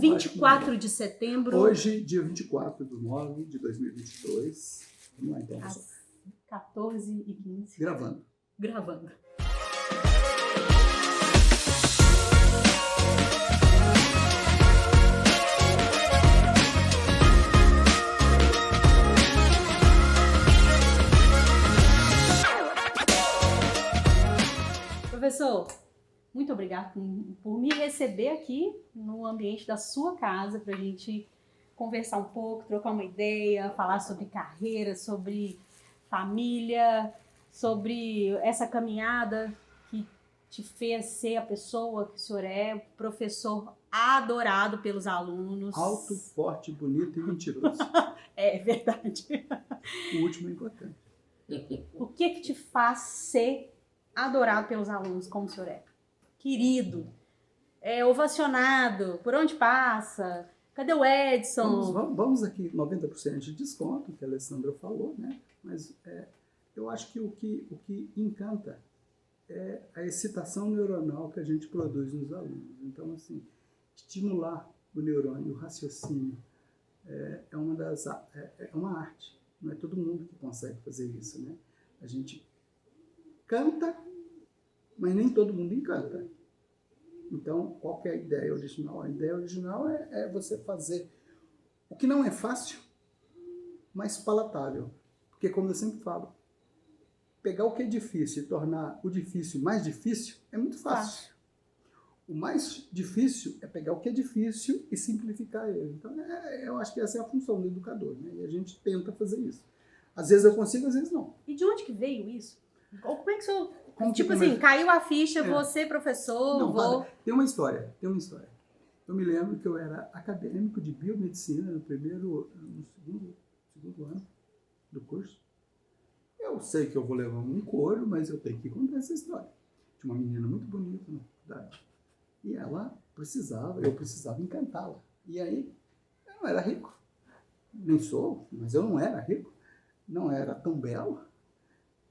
24 de setembro. Hoje, dia 24/9/2022. Vamos lá, então. Às 14h15. Gravando. Professor, muito obrigada por me receber aqui no ambiente da sua casa para a gente conversar um pouco, trocar uma ideia, falar sobre carreira, sobre família, sobre essa caminhada que te fez ser a pessoa que o senhor é, professor adorado pelos alunos. Alto, forte, bonito e mentiroso. É verdade. O último é importante. O que te faz ser adorado pelos alunos como o senhor é? Querido, ovacionado, por onde passa? Cadê o Edson? Vamos aqui, 90% de desconto, que a Alessandra falou, né? Mas eu acho que o que encanta é a excitação neuronal que a gente produz nos alunos. Então, assim, estimular o neurônio, o raciocínio, é uma arte. Não é todo mundo que consegue fazer isso, né? A gente canta, mas nem todo mundo encanta. Então, qual que é a ideia original? A ideia original é você fazer o que não é fácil, mas palatável. Porque, como eu sempre falo, pegar o que é difícil e tornar o difícil mais difícil é muito fácil. O mais difícil é pegar o que é difícil e simplificar ele. Então, eu acho que essa é a função do educador, né? E a gente tenta fazer isso. Às vezes eu consigo, às vezes não. E de onde que veio isso? Como é que o senhor... Tipo assim, caiu a ficha, você professor, não, tem uma história. Eu me lembro que eu era acadêmico de biomedicina no segundo ano do curso. Eu sei que eu vou levar um couro, mas eu tenho que contar essa história. Tinha uma menina muito bonita na faculdade. E eu precisava encantá-la. E aí, eu não era rico. Nem sou, mas eu não era rico. Não era tão belo.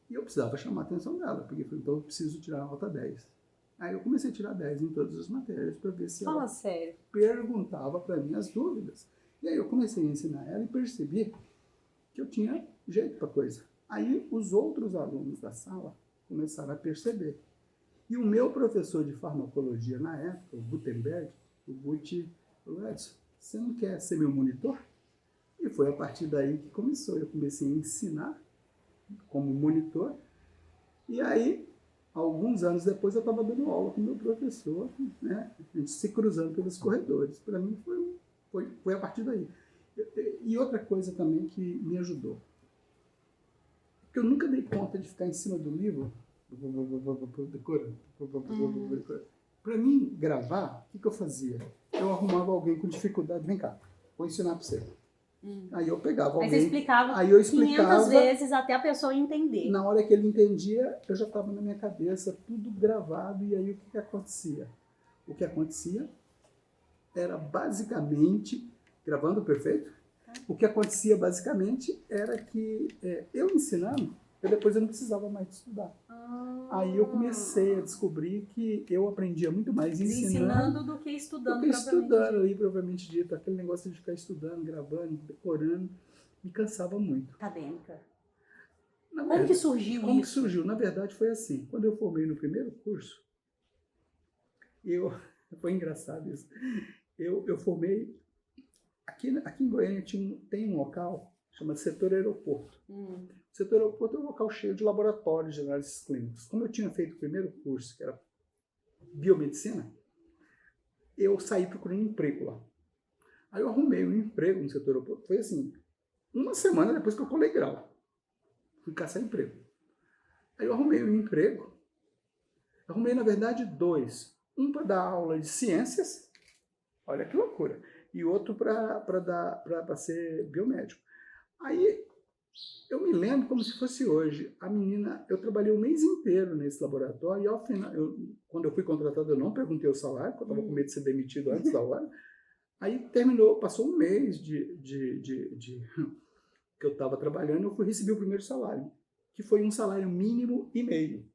E eu precisava chamar a atenção dela, porque então eu preciso tirar a nota 10. Aí eu comecei a tirar 10 em todas as matérias para ver se ela perguntava para mim as dúvidas. E aí eu comecei a ensinar ela e percebi que eu tinha jeito para coisa. Aí os outros alunos da sala começaram a perceber. E o meu professor de farmacologia na época, o Gutenberg, o Guti, falou: Edson, você não quer ser meu monitor? E foi a partir daí que começou. Eu comecei a ensinar como monitor, e aí, alguns anos depois, eu estava dando aula com o meu professor, né? A gente se cruzando pelos corredores. Para mim, foi a partir daí. E outra coisa também que me ajudou, porque eu nunca dei conta de ficar em cima do livro, Para mim, gravar, o que eu fazia? Eu arrumava alguém com dificuldade, vem cá, vou ensinar para você. Aí eu pegava alguém, aí você explicava, aí eu explicava 500 vezes até a pessoa entender. Na hora que ele entendia, eu já estava na minha cabeça, tudo gravado, e aí o que acontecia? O que acontecia era basicamente, gravando perfeito, o que acontecia basicamente era que eu ensinando, depois eu não precisava mais estudar. Aí eu comecei a descobrir que eu aprendia muito mais ensinando do que estudando. Propriamente dito. Aquele negócio de ficar estudando, gravando, decorando, me cansava muito. Acadêmica. Como que surgiu isso? Como que surgiu? Na verdade foi assim, quando eu formei no primeiro curso, foi engraçado isso, eu formei, aqui em Goiânia tem um local, chama Setor Aeroporto. O Setor Aeroporto é um local cheio de laboratórios de análises clínicas. Como eu tinha feito o primeiro curso, que era biomedicina, eu saí procurando emprego lá. Aí eu arrumei um emprego no Setor Aeroporto. Foi assim, uma semana depois que eu colei grau. Fui caçar emprego. Aí eu arrumei um emprego. Arrumei, na verdade, 2. Um para dar aula de ciências, olha que loucura, e outro para ser biomédico. Aí eu me lembro como se fosse hoje. A menina, eu trabalhei o mês inteiro nesse laboratório, e ao final, quando eu fui contratado, eu não perguntei o salário, porque eu estava com medo de ser demitido antes da hora. Aí passou um mês que eu estava trabalhando, eu recebi o primeiro salário, que foi um salário mínimo e meio.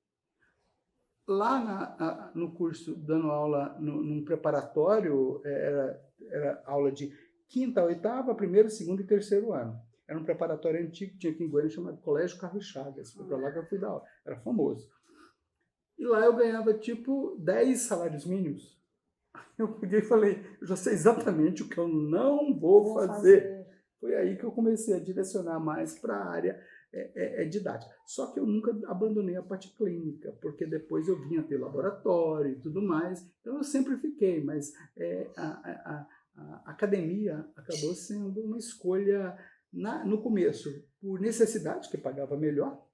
lá no curso, dando aula num preparatório, era aula de quinta a oitava, primeiro, segundo e terceiro ano. Era um preparatório antigo que tinha aqui em Goiânia, chamado Colégio Carlos Chagas. Foi para lá que eu fui dar aula. Era famoso. E lá eu ganhava, tipo, 10 salários mínimos. Eu peguei e falei, eu já sei exatamente o que eu não vou fazer. Foi aí que eu comecei a direcionar mais para a área didática. Só que eu nunca abandonei a parte clínica, porque depois eu vinha ter laboratório e tudo mais. Então eu sempre fiquei, mas a academia acabou sendo uma escolha no começo por necessidade, que pagava melhor,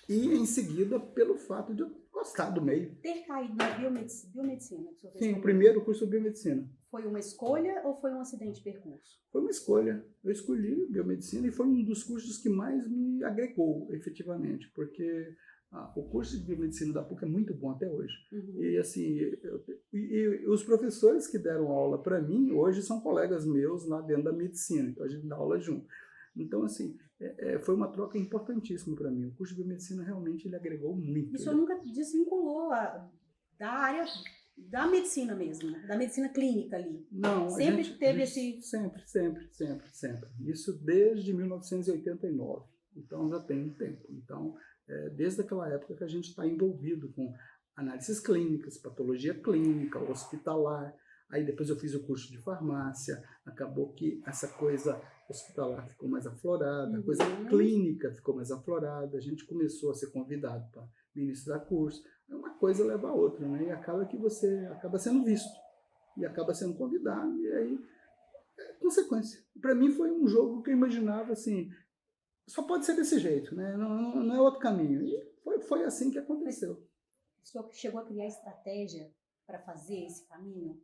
e em seguida pelo fato de eu gostar do meio. Ter caído na biomedicina. Sim, o primeiro curso de biomedicina. Foi uma escolha ou foi um acidente de percurso? Foi uma escolha. Eu escolhi biomedicina e foi um dos cursos que mais me agregou, efetivamente, porque o curso de biomedicina da PUC é muito bom até hoje. Uhum. E assim, e os professores que deram aula para mim hoje são colegas meus lá dentro da medicina, então a gente dá aula junto. Então, assim, foi uma troca importantíssima para mim. O curso de biomedicina realmente ele agregou muito. O senhor nunca desvinculou da área da medicina mesmo, da medicina clínica ali? Não, sempre teve esse... Sempre. Isso desde 1989. Então, já tem um tempo. Então, desde aquela época que a gente está envolvido com análises clínicas, patologia clínica, hospitalar. Aí depois eu fiz o curso de farmácia, acabou que essa coisa hospitalar ficou mais aflorada, a coisa clínica ficou mais aflorada, a gente começou a ser convidado para ministrar curso. Uma coisa leva a outra, né? E acaba que você acaba sendo visto, e acaba sendo convidado, e aí consequência. Para mim foi um jogo que eu imaginava assim, só pode ser desse jeito, né? Não é outro caminho. E foi assim que aconteceu. O senhor chegou a criar estratégia para fazer esse caminho?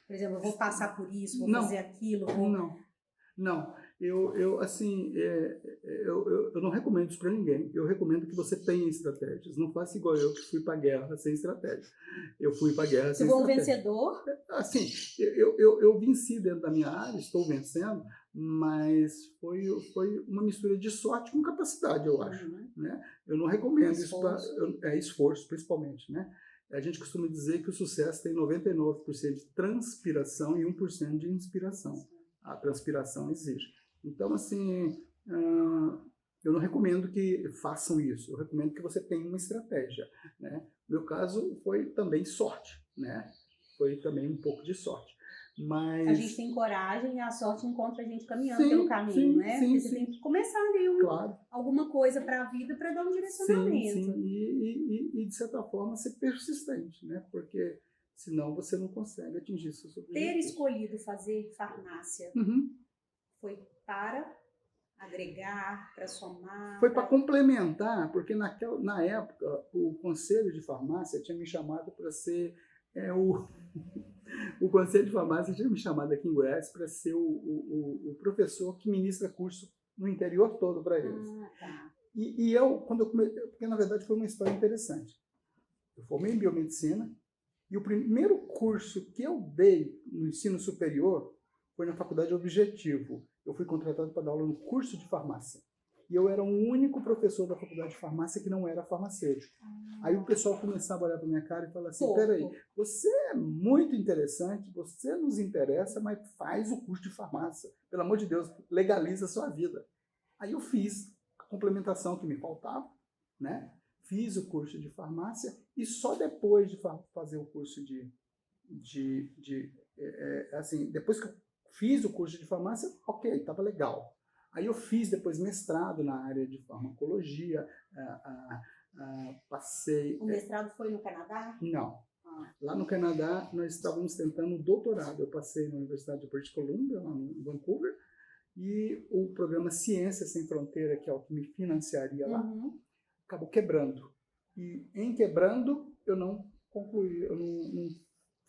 Por exemplo, eu vou passar por isso, vou fazer aquilo. Não. Eu não recomendo isso para ninguém. Eu recomendo que você tenha estratégias. Não faça igual eu, que fui para a guerra sem estratégia. Eu fui para a guerra sem estratégia. Você foi um vencedor? Assim, eu venci dentro da minha área, estou vencendo, mas foi uma mistura de sorte com capacidade, eu acho. Né? Eu não recomendo isso para... esforço, principalmente, né? A gente costuma dizer que o sucesso tem 99% de transpiração e 1% de inspiração. A transpiração exige. Então, assim, eu não recomendo que façam isso. Eu recomendo que você tenha uma estratégia. Né? No meu caso, foi também sorte. Né? Foi também um pouco de sorte. Mas... A gente tem coragem e a sorte encontra a gente caminhando pelo caminho, né? Porque você tem que começar ali alguma coisa para a vida para dar um direcionamento. E de certa forma ser persistente, né? Porque senão você não consegue atingir seus objetivos. Ter escolhido fazer farmácia foi para agregar, para somar? Foi para complementar, porque na época o Conselho de Farmácia tinha me chamado para ser o Conselho de Farmácia tinha me chamado aqui em Goiás para ser o professor que ministra curso no interior todo para eles. E quando eu comecei, porque na verdade foi uma história interessante. Eu formei em biomedicina e o primeiro curso que eu dei no ensino superior foi na Faculdade Objetivo. Eu fui contratado para dar aula no curso de farmácia. E eu era o único professor da faculdade de farmácia que não era farmacêutico. Aí o pessoal começava a olhar para minha cara e falar assim, peraí, você é muito interessante, você nos interessa, mas faz o curso de farmácia. Pelo amor de Deus, legaliza a sua vida. Aí eu fiz a complementação que me faltava, né? Fiz o curso de farmácia e só depois de fazer o curso assim, depois que eu fiz o curso de farmácia, ok, estava legal. Aí eu fiz depois mestrado na área de farmacologia, passei... O mestrado foi no Canadá? Não. Lá no Canadá nós estávamos tentando um doutorado. Eu passei na Universidade de British Columbia, lá em Vancouver, e o programa Ciência Sem Fronteira, que é o que me financiaria lá, acabou quebrando. E em quebrando, eu não concluí, eu não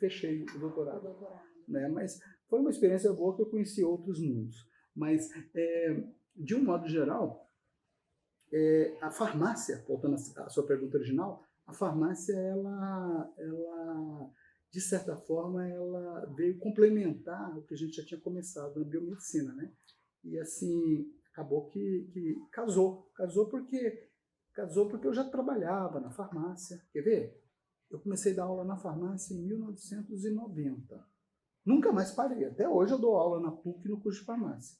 fechei o doutorado. Né? Mas foi uma experiência boa que eu conheci outros mundos. Mas, de um modo geral, a farmácia, voltando à sua pergunta original, a farmácia, ela, de certa forma, ela veio complementar o que a gente já tinha começado na biomedicina, né? E, assim, acabou que casou. Casou porque eu já trabalhava na farmácia. Quer ver? eu comecei a dar aula na farmácia em 1990. Nunca mais parei. Até hoje eu dou aula na PUC no curso de farmácia.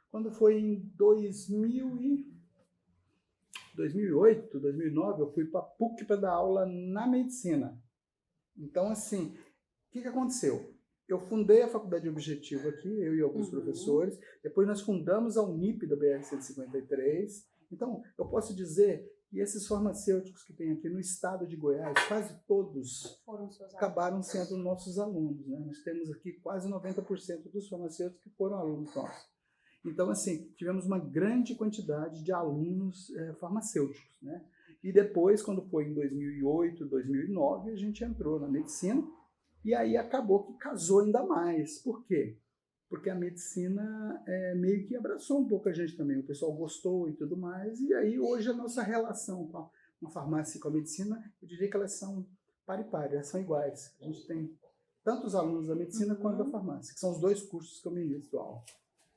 Quando foi em 2008, 2009, eu fui para a PUC para dar aula na medicina. Então, assim, o que aconteceu? Eu fundei a Faculdade Objetivo aqui, eu e alguns professores. Depois nós fundamos a Unip da BR-153. Então, eu posso dizer que esses farmacêuticos que tem aqui no estado de Goiás, quase todos acabaram sendo nossos alunos, né? Nós temos aqui quase 90% dos farmacêuticos que foram alunos nossos. Então, assim, tivemos uma grande quantidade de alunos farmacêuticos, né? E depois, quando foi em 2008, 2009, a gente entrou na medicina e aí acabou que casou ainda mais. Por quê? Porque a medicina meio que abraçou um pouco a gente também. O pessoal gostou e tudo mais. E aí, hoje, a nossa relação com a farmácia e com a medicina, eu diria que elas são par e par, elas são iguais. A gente tem tanto os alunos da medicina quanto da farmácia, que são os dois cursos que eu ministro aula.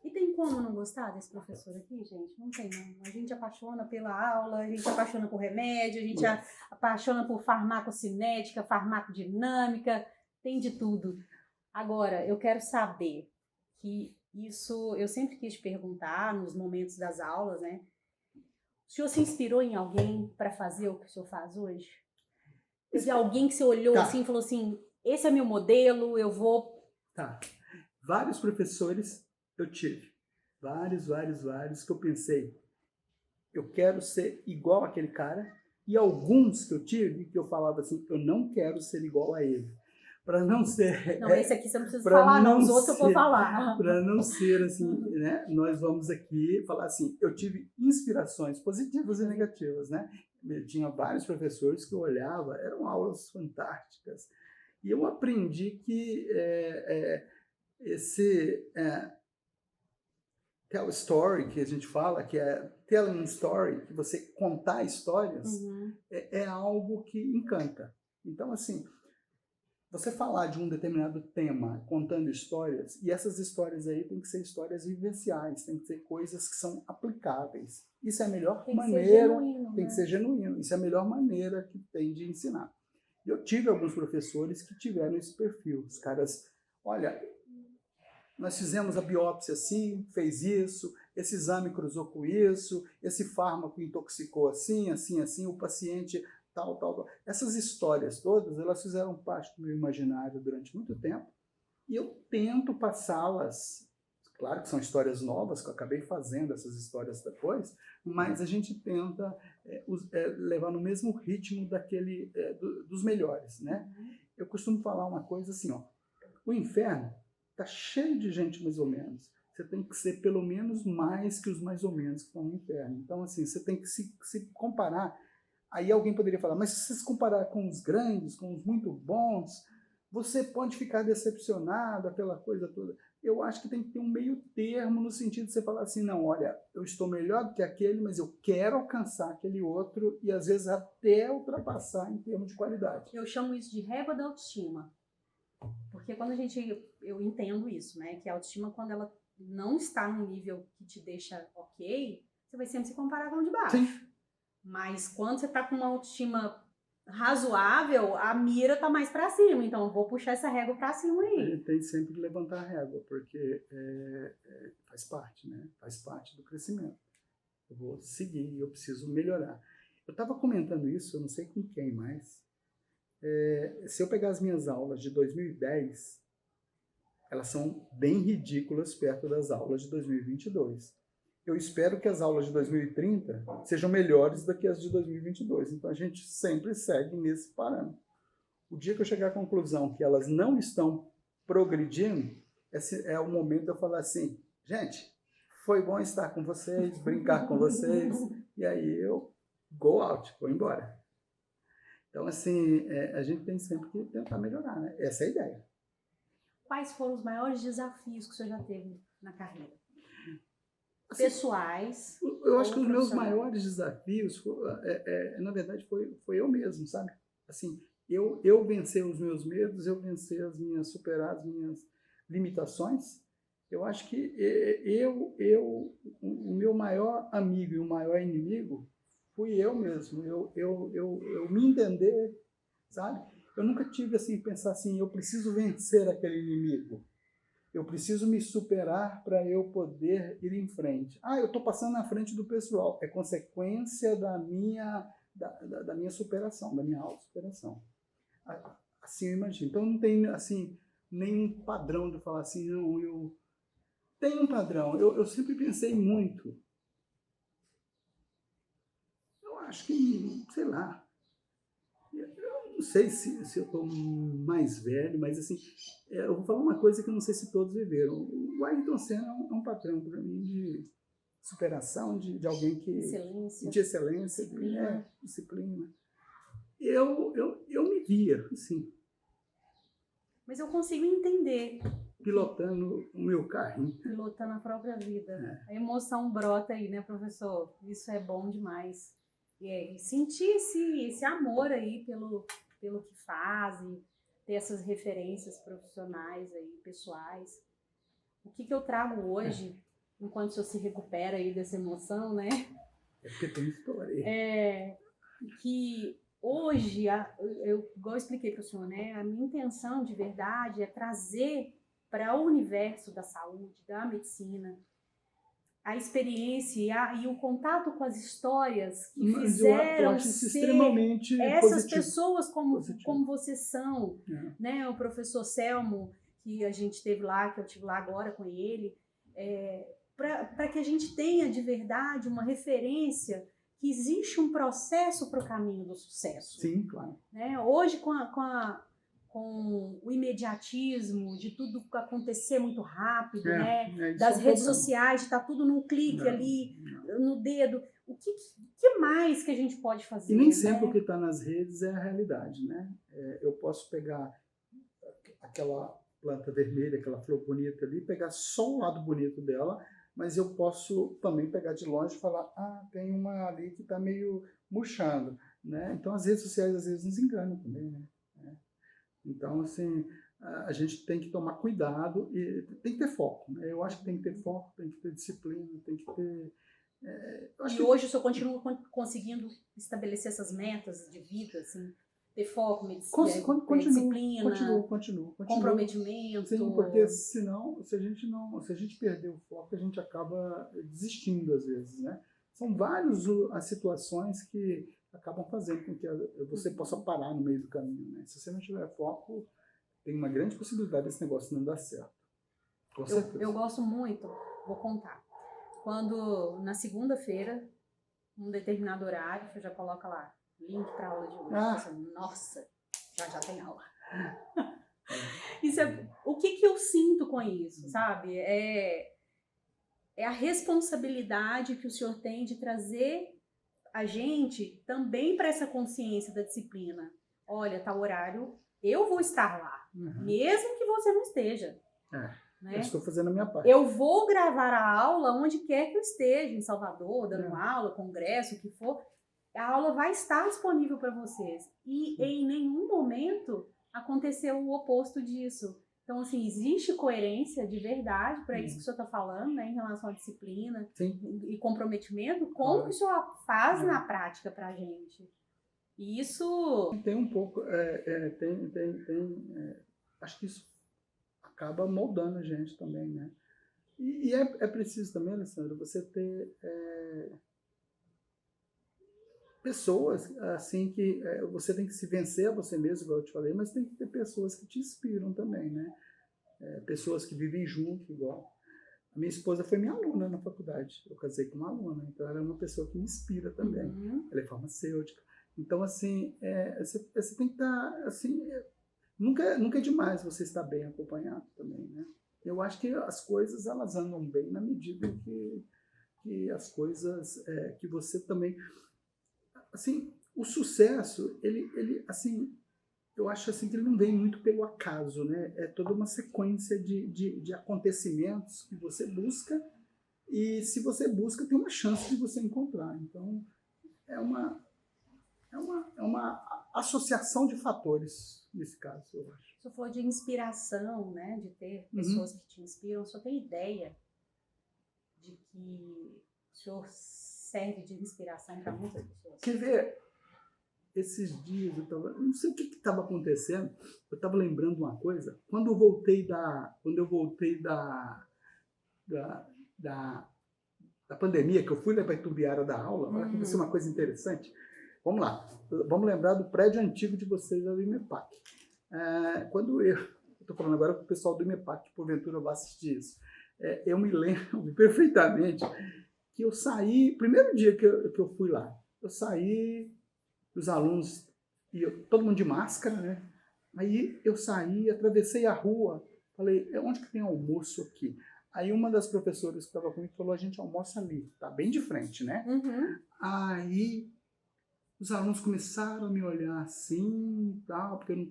E tem como não gostar desse professor aqui, gente? Não tem, não. A gente apaixona pela aula, a gente apaixona por remédio, a gente apaixona por farmacocinética, farmacodinâmica, tem de tudo. Agora, eu quero saber que isso, eu sempre quis te perguntar nos momentos das aulas, né? O senhor se inspirou em alguém para fazer o que o senhor faz hoje? Teve alguém que você olhou assim e falou assim, esse é meu modelo, eu vou... Tá. Vários professores eu tive. Vários que eu pensei, eu quero ser igual àquele cara. E alguns que eu tive, que eu falava assim, eu não quero ser igual a ele. Para não ser... Não, esse aqui você não precisa falar, não. Os outros eu vou falar. Para não ser assim, né? Nós vamos aqui falar assim, eu tive inspirações positivas e negativas, né? Eu tinha vários professores que eu olhava, eram aulas fantásticas. E eu aprendi que esse tell story, que a gente fala, que é telling story, que você contar histórias, é algo que encanta. Então, assim, você falar de um determinado tema contando histórias, e essas histórias aí tem que ser histórias vivenciais, tem que ser coisas que são aplicáveis. Isso é a melhor maneira, tem que ser genuíno. Isso é a melhor maneira que tem de ensinar. Eu tive alguns professores que tiveram esse perfil. Os caras, olha, nós fizemos a biópsia assim, fez isso, esse exame cruzou com isso, esse fármaco intoxicou assim, assim, assim, o paciente tal, tal, tal. Essas histórias todas, elas fizeram parte do meu imaginário durante muito tempo e eu tento passá-las. Claro que são histórias novas, que eu acabei fazendo essas histórias depois, mas a gente tenta levar no mesmo ritmo dos melhores, né? Eu costumo falar uma coisa assim, ó, o inferno está cheio de gente mais ou menos. Você tem que ser pelo menos mais que os mais ou menos que estão no inferno. Então, assim, você tem que se comparar. Aí alguém poderia falar, mas se você se comparar com os grandes, com os muito bons, você pode ficar decepcionado, aquela coisa toda. Eu acho que tem que ter um meio termo no sentido de você falar assim, não, olha, eu estou melhor do que aquele, mas eu quero alcançar aquele outro e às vezes até ultrapassar em termos de qualidade. Eu chamo isso de régua da autoestima. Porque quando eu entendo isso, né? Que a autoestima, quando ela não está num nível que te deixa ok, você vai sempre se comparar com o de baixo. Sim. Mas quando você tá com uma autoestima razoável, a mira tá mais pra cima. Então, eu vou puxar essa régua pra cima aí. A gente tem sempre que levantar a régua, porque faz parte, né? Faz parte do crescimento. Eu vou seguir, eu preciso melhorar. Eu estava comentando isso, eu não sei com quem mais. Se eu pegar as minhas aulas de 2010, elas são bem ridículas perto das aulas de 2022. Eu espero que as aulas de 2030 sejam melhores do que as de 2022. Então, a gente sempre segue nesse parâmetro. O dia que eu chegar à conclusão que elas não estão progredindo, esse é o momento de eu falar assim, gente, foi bom estar com vocês, brincar com vocês, e aí eu go out, vou embora. Então, assim, a gente tem sempre que tentar melhorar, né? Essa é a ideia. Quais foram os maiores desafios que você já teve na carreira? Assim, pessoais? Eu acho que os meus maiores desafios, na verdade, foi eu mesmo, sabe? Assim, eu vencer os meus medos, eu vencer superar as minhas limitações. Eu acho que o meu maior amigo e o maior inimigo fui eu mesmo. Eu me entender, sabe? eu nunca tive assim, pensar assim, eu preciso vencer aquele inimigo. Eu preciso me superar para eu poder ir em frente. Ah, eu estou passando na frente do pessoal. É consequência da minha superação, da minha autossuperação. Assim eu imagino. Então não tem assim, nenhum padrão de falar assim, não, eu tenho um padrão. Eu sempre pensei muito. Eu acho que, sei lá, não sei se eu estou mais velho, mas assim, eu vou falar uma coisa que eu não sei se todos viveram. O Ayrton Senna é um patrão para mim de superação, de alguém que... Excelência. De excelência, Disciplina. disciplina. Eu me via, assim... Mas eu consigo entender. Pilotando o meu carrinho. Pilotando a própria vida. A emoção brota aí, né, professor? Isso é bom demais. E sentir esse amor aí pelo que fazem, ter essas referências profissionais aí, pessoais. O que eu trago hoje, enquanto o senhor se recupera aí dessa emoção, né? É porque tem história. Que hoje, igual eu expliquei para o senhor, né? A minha intenção de verdade é trazer para o universo da saúde, da medicina, a experiência e o contato com as histórias que fizeram eu acho isso ser extremamente essas positivo. pessoas como vocês são, né? O professor Selmo, que a gente teve lá, que eu tive lá agora com ele, para que a gente tenha de verdade uma referência que existe um processo para o caminho do sucesso. Sim, claro. Né? Hoje, com o imediatismo de tudo acontecer muito rápido, né? Das redes sociais, de estar tudo num clique ali, no dedo. O que mais que a gente pode fazer? E nem sempre, né? o que está nas redes é a realidade, né? Eu posso pegar aquela planta vermelha, aquela flor bonita ali, pegar só o lado bonito dela, mas eu posso também pegar de longe e falar, tem uma ali que está meio murchando, né? Então as redes sociais às vezes nos enganam também, né? Então, assim, a gente tem que tomar cuidado e tem que ter foco, né? Eu acho que tem que ter foco, tem que ter disciplina, tem que ter... hoje o senhor continua conseguindo estabelecer essas metas de vida, assim, ter foco, disciplina, continuo. Comprometimento. Sim, porque senão, se a gente perder o foco, a gente acaba desistindo às vezes, né? São várias as situações que acabam fazendo com que você possa parar no meio do caminho, né? Se você não tiver foco, tem uma grande possibilidade desse negócio não dar certo. Com certeza. Eu gosto muito, vou contar. Quando, na segunda-feira, um determinado horário, você já coloca lá, link para aula de hoje. Você, nossa, já tem aula. O que eu sinto com isso, sabe? É a responsabilidade que o senhor tem de trazer a gente também para essa consciência da disciplina. Olha, tá o horário, eu vou estar lá, mesmo que você não esteja. Né? Eu estou fazendo a minha parte. Eu vou gravar a aula onde quer que eu esteja, em Salvador, dando aula, congresso, o que for. A aula vai estar disponível para vocês. E em nenhum momento aconteceu o oposto disso. Então, assim, existe coerência de verdade para isso que o senhor está falando, né, em relação à disciplina e comprometimento com o que o senhor faz na prática para a gente. E isso... Tem um pouco... acho que isso acaba moldando a gente também, né? E é preciso também, Alessandro, você ter pessoas assim que você tem que se vencer a você mesmo, igual eu te falei, mas tem que ter pessoas que te inspiram também, né? Pessoas que vivem junto, igual. A minha esposa foi minha aluna na faculdade. Eu casei com uma aluna, então ela é uma pessoa que me inspira também. Ela é farmacêutica. Então, assim, você tem que estar, assim, nunca é demais você estar bem acompanhado também, né? Eu acho que as coisas, elas andam bem na medida que as coisas, que você também... Assim, o sucesso, ele assim, eu acho assim que ele não vem muito pelo acaso, né? É toda uma sequência de acontecimentos que você busca, e se você busca, tem uma chance de você encontrar. Então, é uma associação de fatores, nesse caso, eu acho. O senhor falou de inspiração, né? De ter pessoas que te inspiram. O senhor tem ideia de que o senhor serve de inspiração para muitas pessoas? Quer ver? esses dias, não sei o que estava acontecendo, eu estava lembrando uma coisa. Quando eu voltei da pandemia, que eu fui para Itumbiara dar aula, aconteceu uma coisa interessante. Vamos lá, vamos lembrar do prédio antigo de vocês, do IMEPAC. Quando eu estou falando agora para o pessoal do IMEPAC, que porventura vai assistir isso, eu me lembro perfeitamente que eu saí, primeiro dia que eu fui lá, eu saí, os alunos, todo mundo de máscara, né? Aí eu saí, atravessei a rua, falei, onde que tem almoço aqui? Aí uma das professoras que estava comigo falou, a gente almoça ali, tá bem de frente, né? Aí os alunos começaram a me olhar assim, tal, porque eu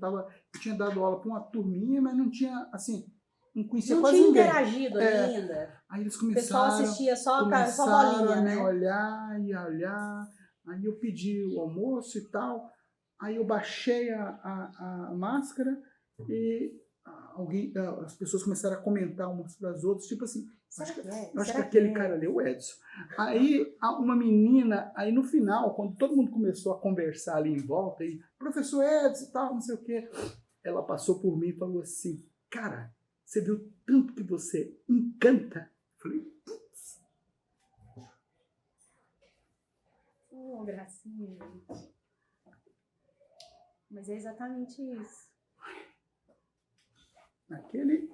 tinha dado aula para uma turminha, mas não tinha, assim, não conhecia quase ninguém. Não tinha interagido ainda. Aí eles O pessoal assistia só bolinha, a me né? olhar, aí eu pedi o almoço e tal, aí eu baixei a máscara e as pessoas começaram a comentar umas para as outras, tipo assim, acho que aquele cara ali é o Edson. Aí uma menina, aí no final, quando todo mundo começou a conversar ali em volta, aí, professor Edson e tal, não sei o quê, ela passou por mim e falou assim, cara, você viu tanto que você encanta? Eu falei, putz. Gracinha, gente. Mas é exatamente isso. Aquele...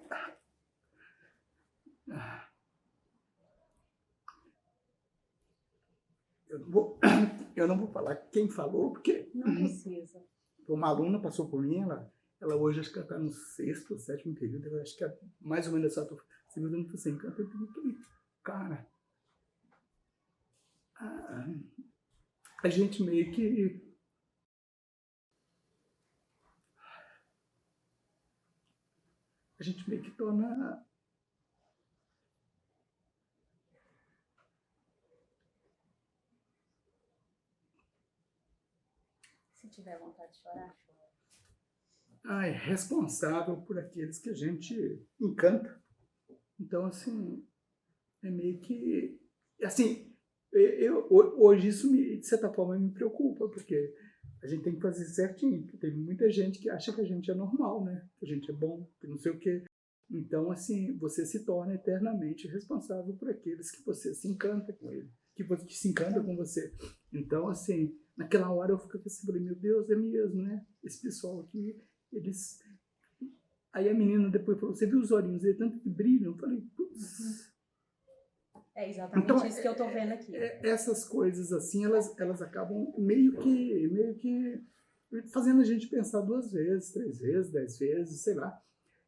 Eu não vou falar quem falou, porque... Não precisa. Uma aluna passou por mim, ela hoje acho que ela está no 6º, 7º período, eu acho que é mais ou menos essa turma. Você viu dando você encanta, eu falei, cara, a gente meio que... A gente meio que torna... Se tiver vontade de chorar, chora. É responsável por aqueles que a gente encanta. Então, assim, é meio que... Assim, hoje isso, de certa forma, me preocupa, porque a gente tem que fazer certinho. Porque tem muita gente que acha que a gente é normal, né? Que a gente é bom, que não sei o quê. Então, assim, você se torna eternamente responsável por aqueles que você se encanta com ele, que se encanta com você. Então, assim, naquela hora eu fiquei assim, falei, meu Deus, é mesmo, né? Esse pessoal aqui, eles... Aí a menina depois falou, você viu os olhinhos dele, tanto que brilham? Eu falei, putz... É exatamente então, isso que eu tô vendo aqui. Essas coisas, assim, elas acabam meio que fazendo a gente pensar 2 vezes, 3 vezes, 10 vezes, sei lá.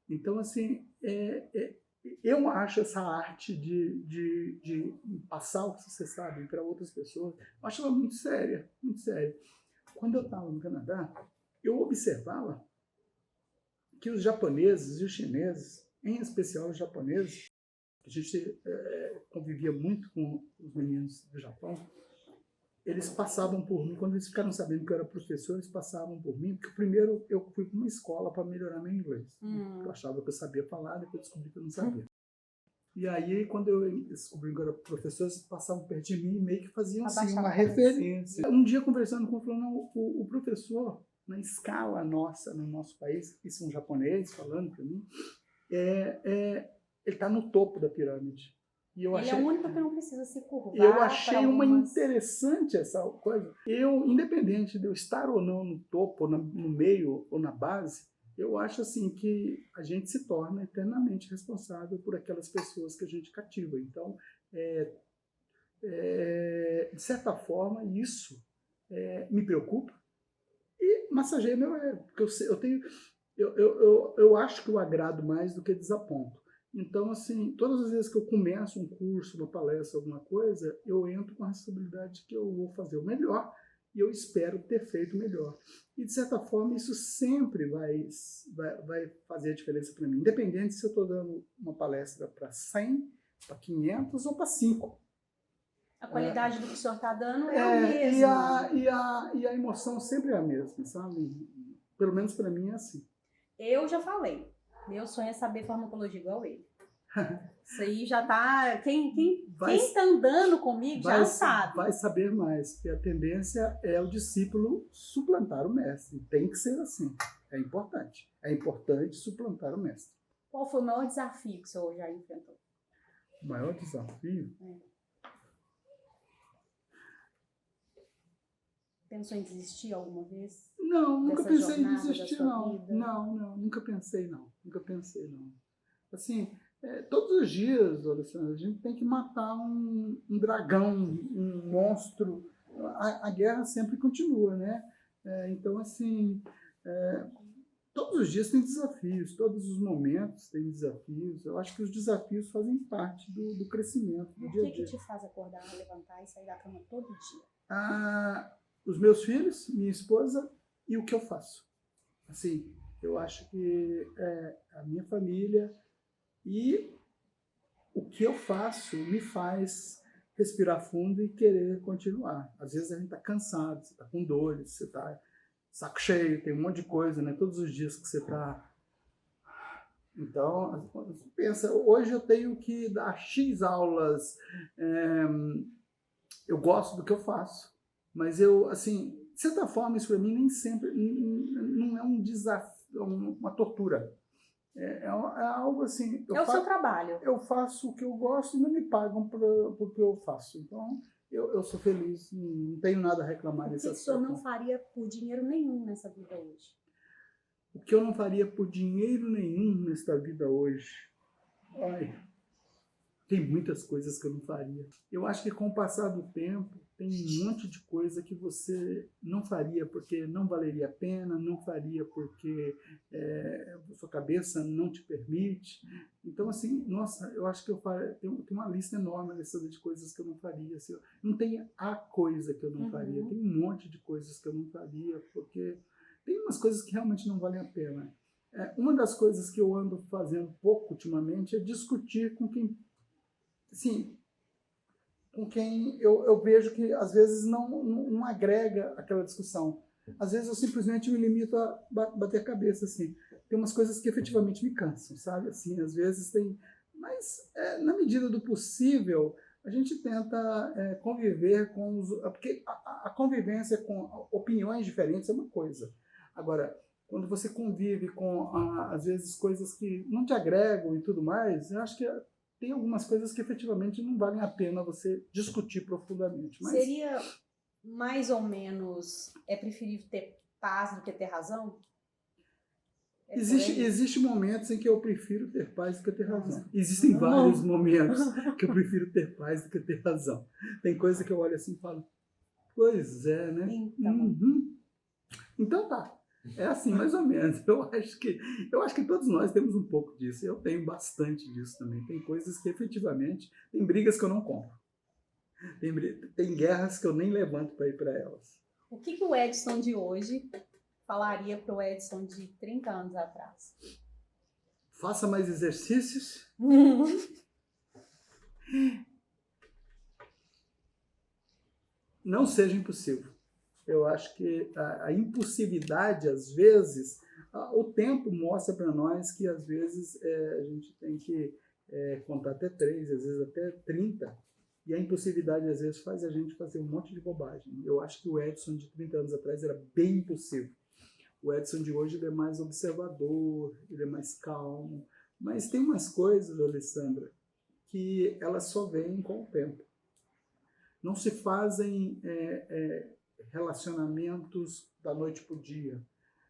Então, assim, eu acho essa arte de passar o que você sabe para outras pessoas, eu acho ela muito séria, muito séria. Quando eu estava no Canadá, eu observava que os japoneses e os chineses, em especial os japoneses, a gente convivia muito com os meninos do Japão, eles passavam por mim, quando eles ficaram sabendo que eu era professor, eles passavam por mim, porque primeiro eu fui para uma escola para melhorar meu inglês. Eu achava que eu sabia falar, depois descobri que eu não sabia. E aí, quando eu descobri que eu era professor, eles passavam perto de mim e meio que faziam assim, uma referência. Um dia, conversando com ele, falou, não, o professor, na escala nossa, no nosso país, isso é um japonês falando para mim, ele está no topo da pirâmide. E eu ele é o único que não precisa se curvar. Eu achei uma interessante essa coisa. Eu, independente de eu estar ou não no topo, no meio ou na base, eu acho assim que a gente se torna eternamente responsável por aquelas pessoas que a gente cativa. Então, de certa forma, isso me preocupa e massageia meu ego, porque eu acho que eu agrado mais do que desaponto. Então, assim, todas as vezes que eu começo um curso, uma palestra, alguma coisa, eu entro com a responsabilidade de que eu vou fazer o melhor e eu espero ter feito melhor. E, de certa forma, isso sempre vai fazer a diferença para mim, independente se eu estou dando uma palestra para 100, para 500 ou para 5. A qualidade do que o senhor está dando é a mesma. E a emoção sempre é a mesma, sabe? Pelo menos para mim é assim. Eu já falei. Meu sonho é saber farmacologia igual ele. Isso aí já tá. Quem Vai- tá andando comigo já sabe. Vai saber mais, porque a tendência é o discípulo suplantar o mestre. Tem que ser assim. É importante. É importante suplantar o mestre. Qual foi o maior desafio que o senhor já enfrentou? O maior desafio? Pensou em desistir alguma vez? Não, nunca Dessa pensei em jornada da desistir, sua não. vida? Não, nunca pensei, não. Nunca pensei, não. Assim, todos os dias, Alessandra, a gente tem que matar um dragão, um monstro. A guerra sempre continua, né? Então, assim, todos os dias tem desafios, todos os momentos têm desafios. Eu acho que os desafios fazem parte do crescimento, E do o dia a que dia. te faz acordar, levantar e sair da cama todo dia? Os meus filhos, minha esposa e o que eu faço. Assim, eu acho que a minha família e o que eu faço me faz respirar fundo e querer continuar. Às vezes a gente está cansado, você está com dores, você está saco cheio, tem um monte de coisa, né? Todos os dias que você está. Então, pensa, hoje eu tenho que dar X aulas, eu gosto do que eu faço, mas eu, assim, de certa forma, isso para mim nem sempre, não é um desafio, uma tortura. É algo assim. É o seu trabalho. Eu faço o que eu gosto e não me pagam por que eu faço. Então, eu sou feliz, não tenho nada a reclamar O desse que o senhor aspecto. não faria por dinheiro nenhum nessa vida hoje? O que eu não faria por dinheiro nenhum nesta vida hoje? Ai, tem muitas coisas que eu não faria. Eu acho que com o passar do tempo, tem um monte de coisa que você não faria porque não valeria a pena, não faria porque a sua cabeça não te permite. Então, assim, nossa, eu acho que eu tenho uma lista enorme de coisas que eu não faria. Assim, não tem a coisa que eu não faria, tem um monte de coisas que eu não faria, porque tem umas coisas que realmente não valem a pena. Uma das coisas que eu ando fazendo pouco ultimamente é discutir com quem, assim, com quem eu vejo que às vezes não agrega aquela discussão. Às vezes eu simplesmente me limito a bater a cabeça, assim. Tem umas coisas que efetivamente me cansam, sabe? Assim, às vezes tem... Mas, na medida do possível, a gente tenta conviver com os... Porque a convivência com opiniões diferentes é uma coisa. Agora, quando você convive com, às vezes, coisas que não te agregam e tudo mais, eu acho que tem algumas coisas que efetivamente não valem a pena você discutir profundamente. Mas seria mais ou menos, preferível ter paz do que ter razão? Existe momentos em que eu prefiro ter paz do que ter razão. Existem vários momentos que eu prefiro ter paz do que ter razão. Tem coisa que eu olho assim e falo, pois é, né? Então tá. É assim, mais ou menos. Eu acho que todos nós temos um pouco disso. Eu tenho bastante disso também. Tem coisas que efetivamente... Tem brigas que eu não compro. Tem guerras que eu nem levanto para ir para elas. O que o Edson de hoje falaria para o Edson de 30 anos atrás? Faça mais exercícios. Não seja impossível. Eu acho que a impulsividade, às vezes, o tempo mostra para nós que, às vezes, a gente tem que contar até 3, às vezes até 30. E a impulsividade, às vezes, faz a gente fazer um monte de bobagem. Eu acho que o Edson de 30 anos atrás era bem impulsivo. O Edson de hoje ele é mais observador, ele é mais calmo. Mas tem umas coisas, Alessandra, que elas só vêm com o tempo. Não se fazem relacionamentos da noite para o dia.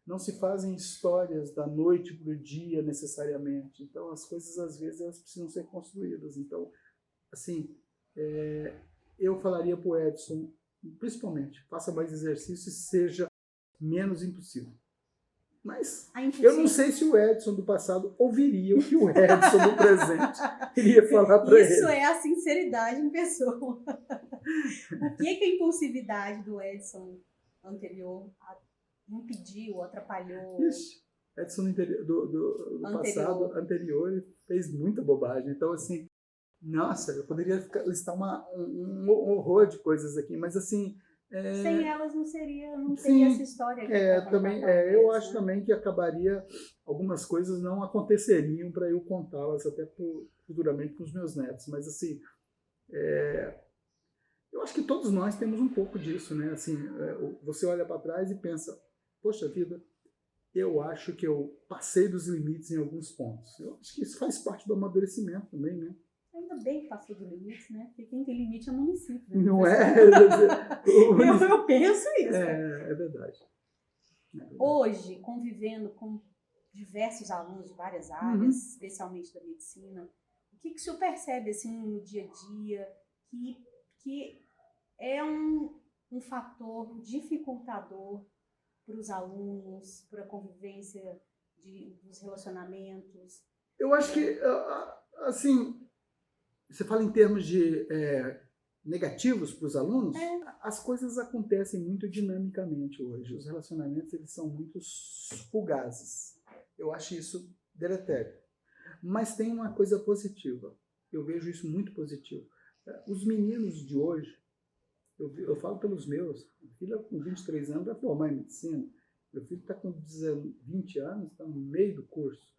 Não se fazem histórias da noite para o dia necessariamente. Então, as coisas, às vezes, elas precisam ser construídas. Então, assim, eu falaria para o Edson, principalmente, faça mais exercício e seja menos impulsivo. Mas eu não sei se o Edson do passado ouviria o que o Edson do presente iria falar para ele. Isso é a sinceridade em pessoa. O que a impulsividade do Edson anterior impediu, atrapalhou? Ixi, Edson do passado anterior fez muita bobagem. Então, assim, nossa, eu poderia listar um horror de coisas aqui, mas assim, Sem elas não teria Sim, essa história aqui. também, eu acho também que acabaria, algumas coisas não aconteceriam para eu contá-las até futuramente para os meus netos, mas assim, eu acho que todos nós temos um pouco disso, né? Assim, você olha para trás e pensa, poxa vida, eu acho que eu passei dos limites em alguns pontos. Eu acho que isso faz parte do amadurecimento também, né? Ainda bem que passou do limite, né? Porque quem tem limite é o município. Né? Não é? Eu penso isso. É verdade. Hoje, convivendo com diversos alunos de várias áreas, especialmente da medicina, o que o senhor percebe assim, no dia a dia que é um fator dificultador para os alunos, para a convivência dos relacionamentos? Eu acho que, assim, você fala em termos de negativos para os alunos, as coisas acontecem muito dinamicamente hoje. Os relacionamentos eles são muito fugazes. Eu acho isso deletério. Mas tem uma coisa positiva. Eu vejo isso muito positivo. Os meninos de hoje, eu falo pelos meus, minha filha com 23 anos vai formar em medicina, meu filho está com 20 anos, está no meio do curso.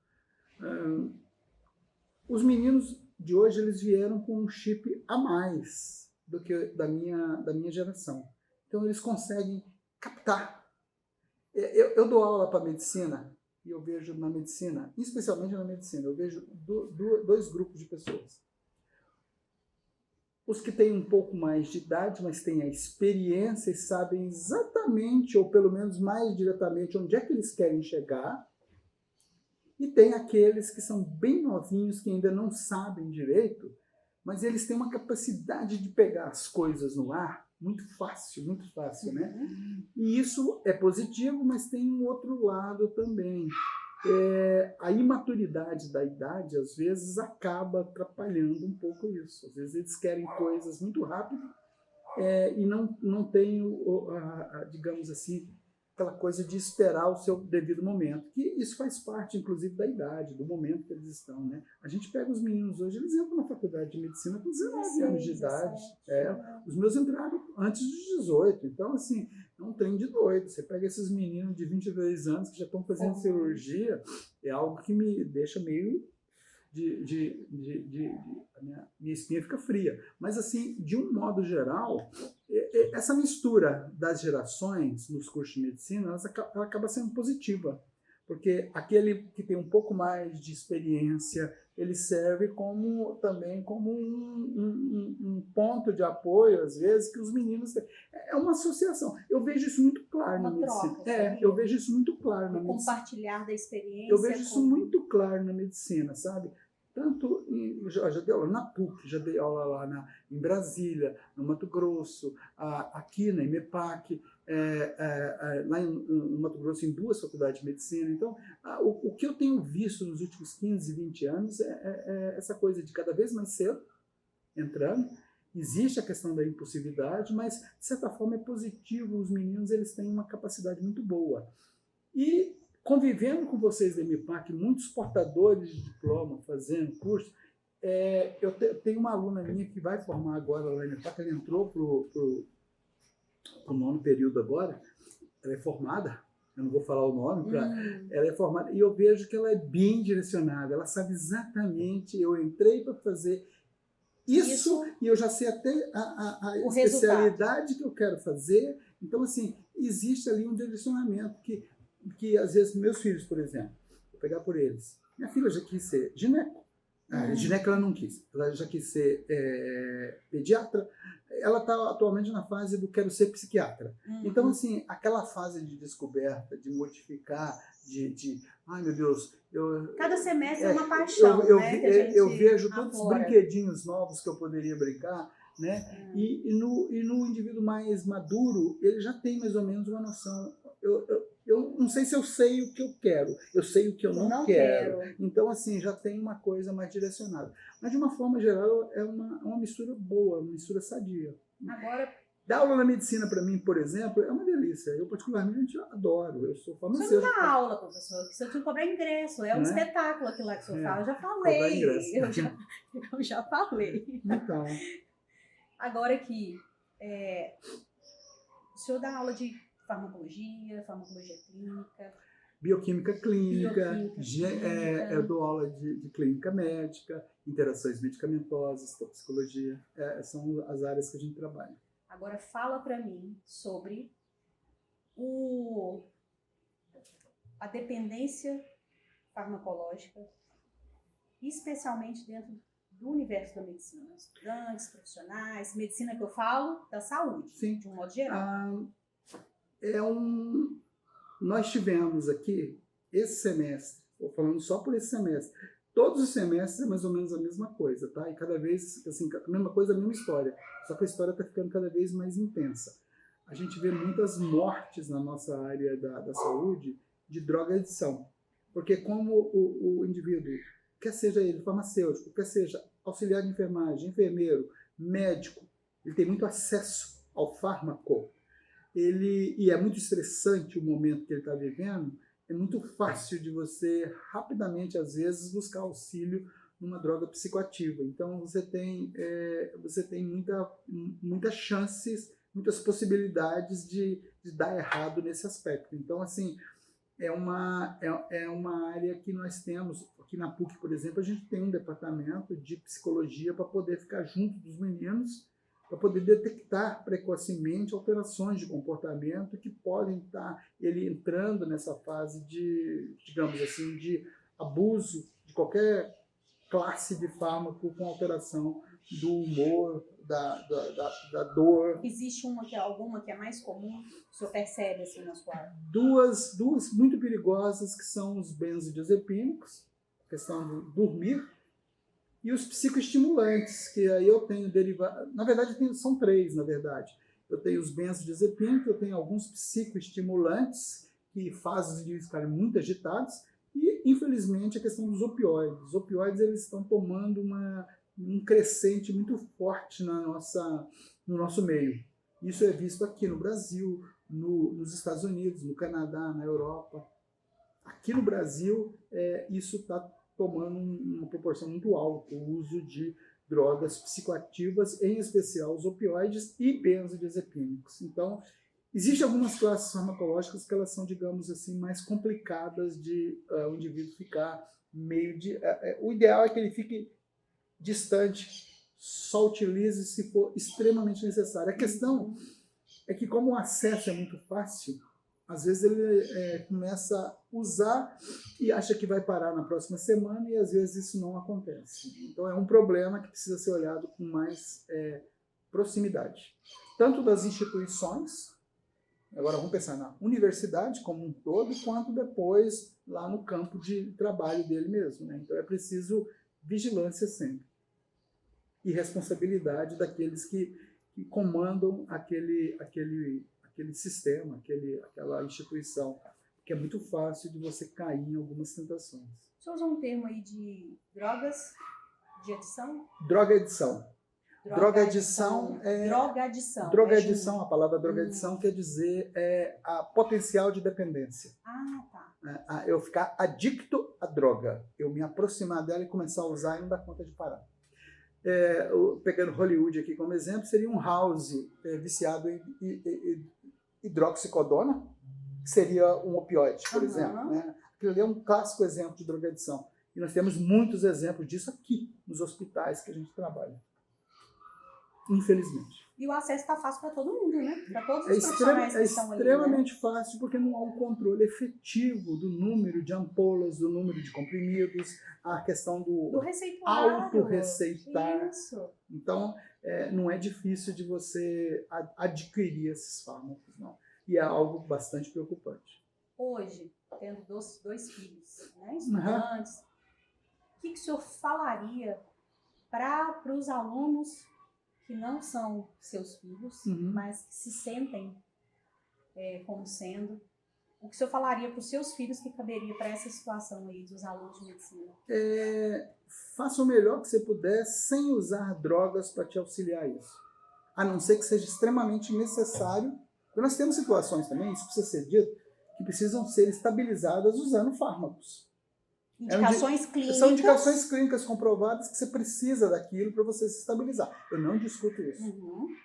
Os meninos de hoje eles vieram com um chip a mais do que da minha geração. Então eles conseguem captar. Eu dou aula para medicina e eu vejo na medicina, especialmente na medicina, eu vejo dois grupos de pessoas. Os que têm um pouco mais de idade, mas têm a experiência e sabem exatamente, ou pelo menos mais diretamente, onde é que eles querem chegar. E tem aqueles que são bem novinhos, que ainda não sabem direito, mas eles têm uma capacidade de pegar as coisas no ar muito fácil, né? E isso é positivo, mas tem um outro lado também. A imaturidade da idade, às vezes, acaba atrapalhando um pouco isso. Às vezes eles querem coisas muito rápido e não tem, digamos assim, aquela coisa de esperar o seu devido momento. Que isso faz parte, inclusive, da idade, do momento que eles estão, né? A gente pega os meninos hoje, eles entram na faculdade de medicina com 19 anos de idade. Os meus entraram antes dos 18. Então, assim, é um trem de doido. Você pega esses meninos de 23 anos que já estão fazendo cirurgia, é algo que me deixa meio... a minha espinha fica fria. Mas, assim, de um modo geral, essa mistura das gerações nos cursos de medicina, ela acaba sendo positiva. Porque aquele que tem um pouco mais de experiência, ele serve também como um ponto de apoio, às vezes, que os meninos têm. É uma associação. Eu vejo isso muito claro na medicina. Eu vejo isso muito claro na medicina. Compartilhar da experiência. Eu vejo isso muito claro na medicina, sabe? Tanto já dei aula na PUC, já dei aula lá em Brasília, no Mato Grosso, aqui na IMEPAC, lá no Mato Grosso, em 2 faculdades de medicina. Então, o que eu tenho visto nos últimos 15, 20 anos é essa coisa de cada vez mais cedo entrando. Existe a questão da impulsividade, mas, de certa forma, é positivo. Os meninos eles têm uma capacidade muito boa. E convivendo com vocês da IMEPAC, muitos portadores de diploma, fazendo curso, eu tenho uma aluna minha que vai formar agora lá na IMEPAC, ela entrou para o 9º período agora, ela é formada, eu não vou falar o nome, ela é formada, e eu vejo que ela é bem direcionada, ela sabe exatamente, eu entrei para fazer isso e eu já sei até a especialidade que eu quero fazer. Então, assim, existe ali um direcionamento que às vezes, meus filhos, por exemplo, vou pegar por eles. Minha filha já quis ser gineco. Gineco ela não quis. Ela já quis ser pediatra. Ela está atualmente na fase do quero ser psiquiatra. Então, assim, aquela fase de descoberta, de modificar, ai meu Deus... Cada semestre é uma paixão, né? Eu vejo todos os brinquedinhos novos que eu poderia brincar, né? E no indivíduo mais maduro, ele já tem mais ou menos uma noção. Eu não sei se eu sei o que eu quero, eu sei o que eu não quero. Então, assim, já tem uma coisa mais direcionada. Mas, de uma forma geral, é uma mistura boa, uma mistura sadia. Agora, dar aula na medicina, para mim, por exemplo, é uma delícia. Eu, particularmente, adoro. Eu sou farmacêutico. Você não dá aula, professor, que você tinha que cobrar ingresso. É um espetáculo aquilo lá que o senhor fala. Eu já falei. Eu já falei. Então. Agora que O senhor dá aula de farmacologia clínica. Bioquímica clínica, Bioquímica eu dou aula de clínica médica, interações medicamentosas, toxicologia, são as áreas que a gente trabalha. Agora fala para mim sobre a dependência farmacológica, especialmente dentro do universo da medicina. Estudantes, profissionais, medicina que eu falo, da saúde, sim, de um modo geral. Nós tivemos aqui, esse semestre, estou falando só por esse semestre, todos os semestres é mais ou menos a mesma coisa, tá? E cada vez, assim, a mesma coisa, a mesma história. Só que a história está ficando cada vez mais intensa. A gente vê muitas mortes na nossa área da saúde de droga-adição. Porque como o indivíduo, quer seja ele farmacêutico, quer seja auxiliar de enfermagem, enfermeiro, médico, ele tem muito acesso ao fármaco. E é muito estressante o momento que ele está vivendo, é muito fácil de você rapidamente, às vezes, buscar auxílio numa droga psicoativa. Então, você tem muitas chances, muitas possibilidades de dar errado nesse aspecto. Então, assim, é uma área que nós temos, aqui na PUC, por exemplo, a gente tem um departamento de psicologia para poder ficar junto dos meninos, para poder detectar precocemente alterações de comportamento que podem estar ele entrando nessa fase de, digamos assim, de abuso de qualquer classe de fármaco com alteração do humor, da dor. Existe alguma que é mais comum, o senhor percebe assim na sua área? Duas muito perigosas, que são os benzodiazepínicos, questão do dormir, e os psicoestimulantes, que aí eu tenho derivados. Na verdade, são três, na verdade. Eu tenho os benzodiazepínicos, eu tenho alguns psicoestimulantes que fazem os indivíduos ficarem muito agitados, e, infelizmente, a questão dos opioides. Os opioides eles estão tomando um crescente muito forte no nosso meio. Isso é visto aqui no Brasil, nos Estados Unidos, no Canadá, na Europa. Aqui no Brasil, isso está tomando uma proporção muito alta, o uso de drogas psicoativas, em especial os opioides e benzodiazepínicos. Então, existem algumas classes farmacológicas que elas são, digamos assim, mais complicadas de o indivíduo ficar meio de... o ideal é que ele fique distante, só utilize se for extremamente necessário. A questão é que, como o acesso é muito fácil, às vezes ele começa a usar e acha que vai parar na próxima semana, e às vezes isso não acontece. Então é um problema que precisa ser olhado com mais proximidade. Tanto das instituições, agora vamos pensar na universidade como um todo, quanto depois lá no campo de trabalho dele mesmo, né? Então é preciso vigilância sempre. E responsabilidade daqueles que comandam aquele sistema, aquela instituição, que é muito fácil de você cair em algumas tentações. O senhor usa um termo aí de drogas de adição? Droga-adição. Drogadição, a palavra drogadição quer dizer a potencial de dependência. Ah, tá. Eu ficar adicto à droga, eu me aproximar dela e começar a usar e não dar conta de parar. Pegando Hollywood aqui como exemplo, seria um House viciado em hidroxicodona, que seria um opioide, por exemplo. Né? Aquilo ali é um clássico exemplo de drogadição. E nós temos muitos exemplos disso aqui, nos hospitais que a gente trabalha. Infelizmente. E o acesso está fácil para todo mundo, né? Para todos os profissionais que estão ali. É extremamente fácil, porque não há um controle efetivo do número de ampolas, do número de comprimidos, a questão do autorreceitar. Isso. Então, não é difícil de você adquirir esses fármacos, não. E é algo bastante preocupante. Hoje, tendo dois filhos, né, estudantes, o que o senhor falaria para os alunos que não são seus filhos, mas que se sentem como sendo? O que o senhor falaria para os seus filhos que caberia para essa situação aí dos alunos de medicina? Faça o melhor que você puder sem usar drogas para te auxiliar a isso. A não ser que seja extremamente necessário. Porque nós temos situações também, isso precisa ser dito, que precisam ser estabilizadas usando fármacos. Indicações clínicas. São indicações clínicas comprovadas que você precisa daquilo para você se estabilizar. Eu não discuto isso.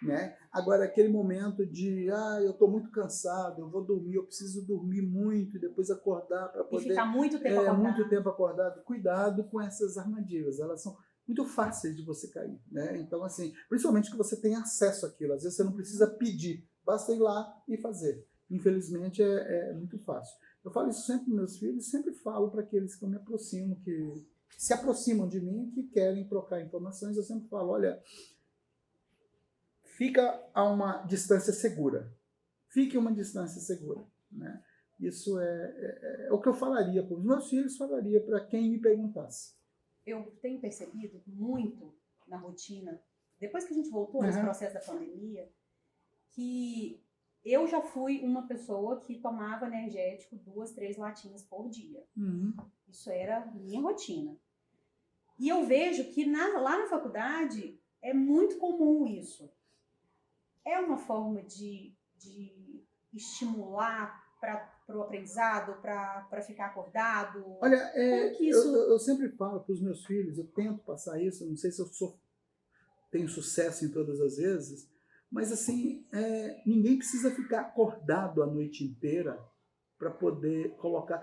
Né? Agora, aquele momento de, eu estou muito cansado, eu vou dormir, eu preciso dormir muito e depois acordar para poder... E ficar muito tempo acordado. Muito tempo acordado. Cuidado com essas armadilhas, elas são muito fáceis de você cair. Né? Então, assim, principalmente que você tem acesso àquilo. Às vezes você não precisa pedir, basta ir lá e fazer. Infelizmente, é muito fácil. Eu falo isso sempre para meus filhos, sempre falo para aqueles que eu me aproximo, que se aproximam de mim, que querem trocar informações, eu sempre falo, olha, fica a uma distância segura. Fique a uma distância segura. Né? Isso é o que eu falaria para os meus filhos, falaria para quem me perguntasse. Eu tenho percebido muito na rotina, depois que a gente voltou nesse processo da pandemia, que eu já fui uma pessoa que tomava energético 2, 3 latinhas por dia. Isso era minha rotina. E eu vejo que lá na faculdade é muito comum isso. É uma forma de estimular para o aprendizado, para ficar acordado? Olha, isso... eu sempre falo para os meus filhos, eu tento passar isso, não sei se eu tenho sucesso em todas as vezes, mas assim, ninguém precisa ficar acordado a noite inteira para poder colocar.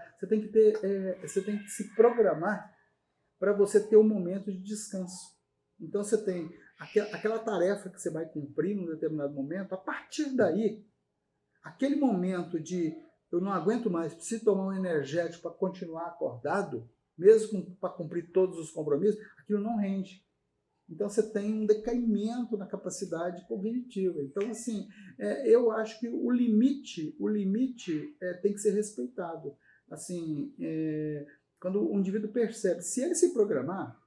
Você tem que se programar para você ter um momento de descanso. Então você tem aquela tarefa que você vai cumprir num determinado momento, a partir daí, aquele momento de eu não aguento mais, preciso tomar um energético para continuar acordado, mesmo para cumprir todos os compromissos, aquilo não rende. Então você tem um decaimento na capacidade cognitiva. Então, assim, eu acho que o limite tem que ser respeitado. Assim, quando o indivíduo percebe, se ele se programar,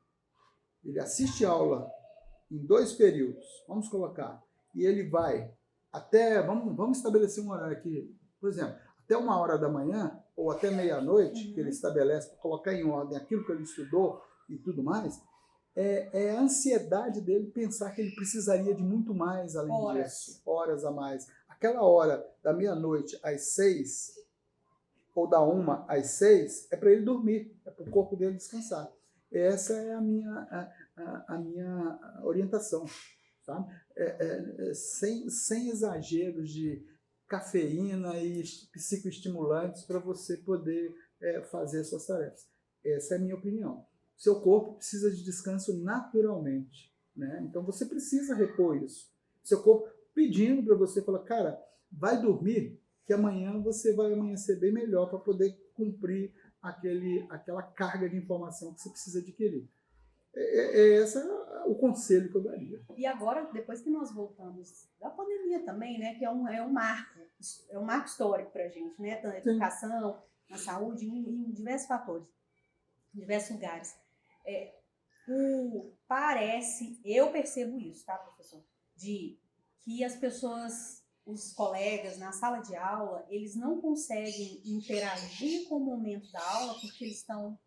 ele assiste aula em 2 períodos, vamos colocar, e ele vai até, vamos estabelecer um horário aqui, por exemplo, até 1h da manhã ou até meia-noite, que ele estabelece para colocar em ordem aquilo que ele estudou e tudo mais, é a ansiedade dele pensar que ele precisaria de muito mais além disso, horas a mais. Aquela hora da meia-noite às 6 ou da 1 às 6 é para ele dormir, é para o corpo dele descansar. Essa é a minha orientação, sabe? Sem exageros de cafeína e psicoestimulantes para você poder fazer suas tarefas. Essa é a minha opinião. Seu corpo precisa de descanso naturalmente, né? Então você precisa repor isso. Seu corpo pedindo para você, falar, cara, vai dormir, que amanhã você vai amanhecer bem melhor para poder cumprir aquela carga de informação que você precisa adquirir. Esse é o conselho que eu daria. E agora, depois que nós voltamos da pandemia também, né, que é um marco histórico para a gente, né, na educação, na saúde, em diversos fatores, em diversos lugares. Eu percebo isso, tá, professor? De que as pessoas, os colegas na sala de aula, eles não conseguem interagir com o momento da aula porque eles estão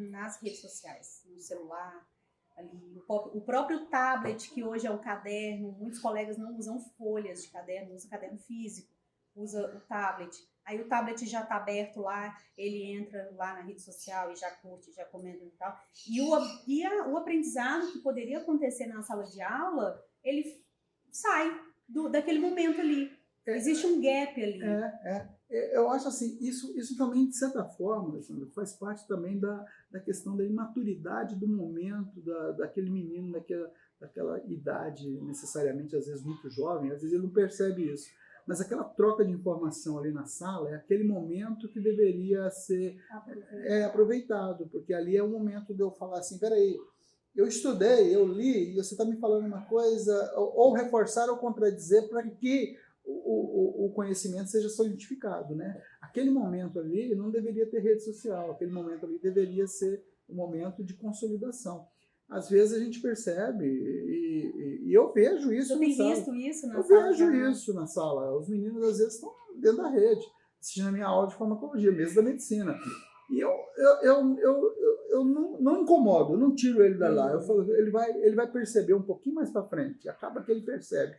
nas redes sociais, no celular, ali, o próprio tablet, que hoje é um caderno, muitos colegas não usam folhas de caderno, usam caderno físico, usa o tablet. Aí o tablet já está aberto lá, ele entra lá na rede social e já curte, já comenta e tal. E o aprendizado que poderia acontecer na sala de aula, ele sai daquele momento ali. Existe um gap ali. Eu acho assim, isso também, de certa forma, Alessandra, faz parte também da questão da imaturidade do momento, daquele menino, daquela idade, necessariamente, às vezes, muito jovem, às vezes ele não percebe isso. Mas aquela troca de informação ali na sala é aquele momento que deveria ser aproveitado, porque ali é o momento de eu falar assim, peraí, eu estudei, eu li, e você está me falando uma coisa, ou reforçar ou contradizer para que o conhecimento seja solidificado, né? Aquele momento ali não deveria ter rede social, aquele momento ali deveria ser um momento de consolidação. Às vezes a gente percebe, e eu vejo isso na sala. Você tem visto isso na sala? Eu vejo isso na sala. Os meninos às vezes estão dentro da rede, assistindo a minha aula de farmacologia, mesmo da medicina. E eu não incomodo, eu não tiro ele da lá. Eu falo, ele vai perceber um pouquinho mais para frente. Acaba que ele percebe.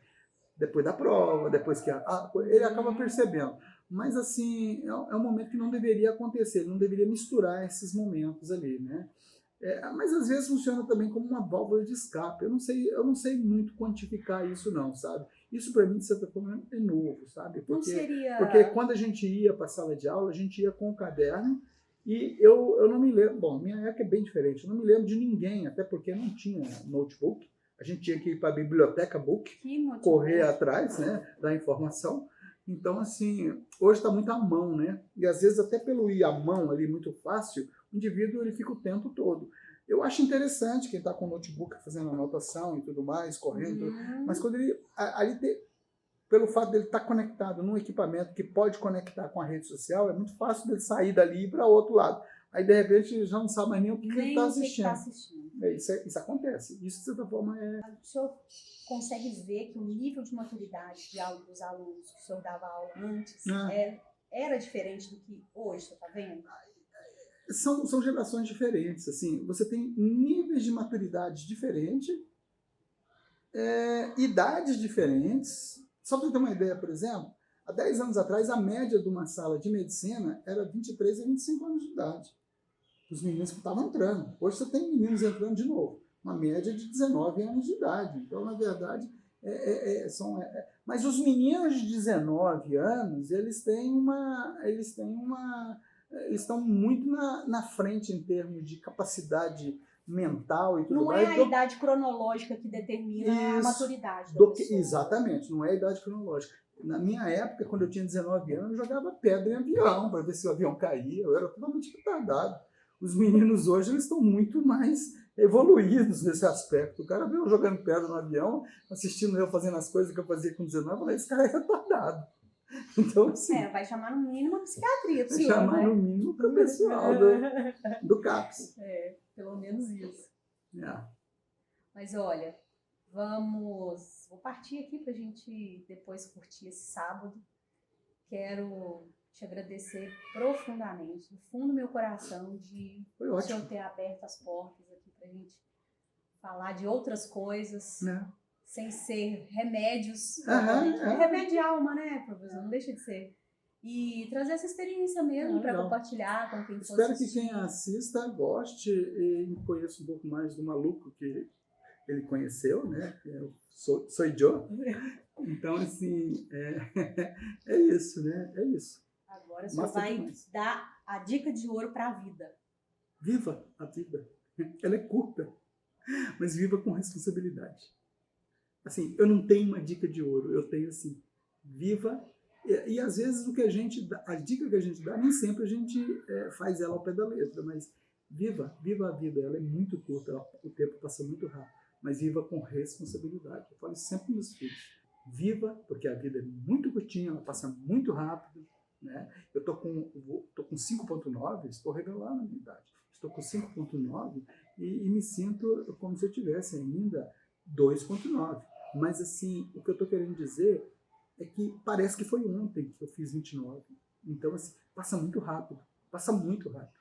Depois da prova, depois que ele acaba percebendo. Mas, assim, é um momento que não deveria acontecer, ele não deveria misturar esses momentos ali, né? Mas às vezes funciona também como uma válvula de escape. Eu não sei muito quantificar isso não, sabe? Isso para mim, de certa forma, é novo, sabe? Não seria... Porque quando a gente ia para a sala de aula, a gente ia com o caderno e eu não me lembro... Bom, minha época é bem diferente. Eu não me lembro de ninguém, até porque não tinha notebook. A gente tinha que ir para a biblioteca book, correr atrás, né, da informação. Então, assim, hoje está muito à mão, né? E às vezes até pelo ir à mão ali muito fácil, o indivíduo ele fica o tempo todo. Eu acho interessante quem está com o notebook fazendo anotação e tudo mais, correndo, mas quando ele pelo fato dele estar conectado num equipamento que pode conectar com a rede social, é muito fácil dele sair dali e ir para outro lado. Aí, de repente, ele já não sabe mais nem o que ele está assistindo. Isso acontece. Isso, de certa forma, O senhor consegue ver que o nível de maturidade dos alunos que o senhor dava aula antes era diferente do que hoje, você está vendo? São gerações diferentes. Assim, você tem níveis de maturidade diferentes, idades diferentes. Só para você ter uma ideia, por exemplo, há 10 anos atrás, a média de uma sala de medicina era 23 a 25 anos de idade. Os meninos que estavam entrando. Hoje você tem meninos entrando de novo. Uma média de 19 anos de idade. Então, na verdade, mas os meninos de 19 anos, eles estão muito na frente em termos de capacidade mental e tudo mais. Não é a idade cronológica que determina a maturidade da pessoa. Exatamente, não é a idade cronológica. Na minha época, quando eu tinha 19 anos, eu jogava pedra em avião para ver se o avião caía. Eu era totalmente retardado. Os meninos hoje eles estão muito mais evoluídos nesse aspecto. O cara veio jogando pedra no avião, assistindo eu fazendo as coisas que eu fazia com 19, eu falei, esse cara é retardado. Então, assim... vai chamar no mínimo a psiquiatria. Vai chamar no mínimo o pessoal do CAPS. Pelo menos isso. Mas olha, vou partir aqui para a gente depois curtir esse sábado. Quero te agradecer profundamente, do fundo do meu coração, de o senhor ter aberto as portas aqui para a gente falar de outras coisas, sem ser remédios. Remédio de alma, né, professor? Não deixa de ser. E trazer essa experiência mesmo para compartilhar com quem for Espero assistir. que quem assista goste e conheça um pouco mais do maluco que ele conheceu, né? Sou eu. Então, assim, é isso, né? É isso. Agora você vai dar a dica de ouro para a vida. Viva a vida. Ela é curta, mas viva com responsabilidade. Assim, eu não tenho uma dica de ouro, eu tenho assim, viva. E às vezes a dica que a gente dá, nem sempre a gente faz ela ao pé da letra, mas viva a vida, ela é muito curta, o tempo passa muito rápido, mas viva com responsabilidade. Eu falo isso sempre para meus filhos. Viva, porque a vida é muito curtinha, ela passa muito rápido, né? Eu tô com 5.9, estou revelando a minha idade. Estou com 5.9 e me sinto como se eu tivesse ainda 2.9. Mas assim, o que eu estou querendo dizer é que parece que foi ontem que eu fiz 29. Então, assim, passa muito rápido. Passa muito rápido.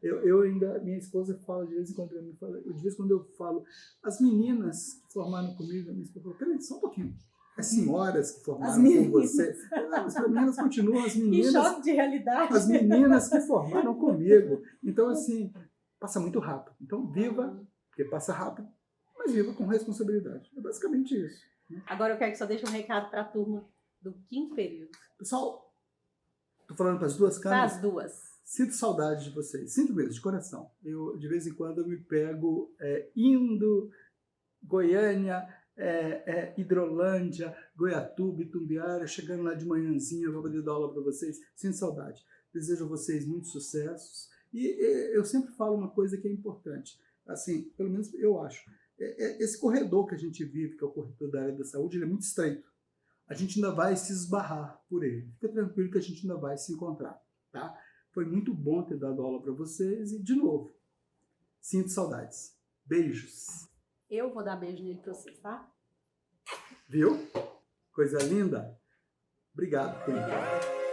Eu ainda, minha esposa fala de vez em quando, eu falo, as meninas que formaram comigo, a minha esposa fala, peraí, só um pouquinho. As senhoras que formaram com você, as meninas continuam, as meninas... Que choque de realidade. As meninas que formaram comigo. Então, assim, passa muito rápido. Então, viva, porque passa rápido, mas viva com responsabilidade. É basicamente isso. Agora eu quero que só deixe um recado para a turma do 5º período. Pessoal, estou falando para as duas câmeras. Para as duas. Sinto saudade de vocês. Sinto mesmo, de coração. De vez em quando, eu me pego indo Goiânia, Hidrolândia, Goiatuba, Itumbiara, chegando lá de manhãzinha para poder dar aula para vocês. Sinto saudade. Desejo a vocês muitos sucessos. E eu sempre falo uma coisa que é importante. Assim, pelo menos eu acho. Esse corredor que a gente vive, que é o corredor da área da saúde, ele é muito estreito. A gente ainda vai se esbarrar por ele. Fica tranquilo que a gente ainda vai se encontrar, tá? Foi muito bom ter dado aula para vocês e, de novo, sinto saudades. Beijos. Eu vou dar beijo nele para vocês, tá? Viu? Coisa linda? Obrigado. Obrigada.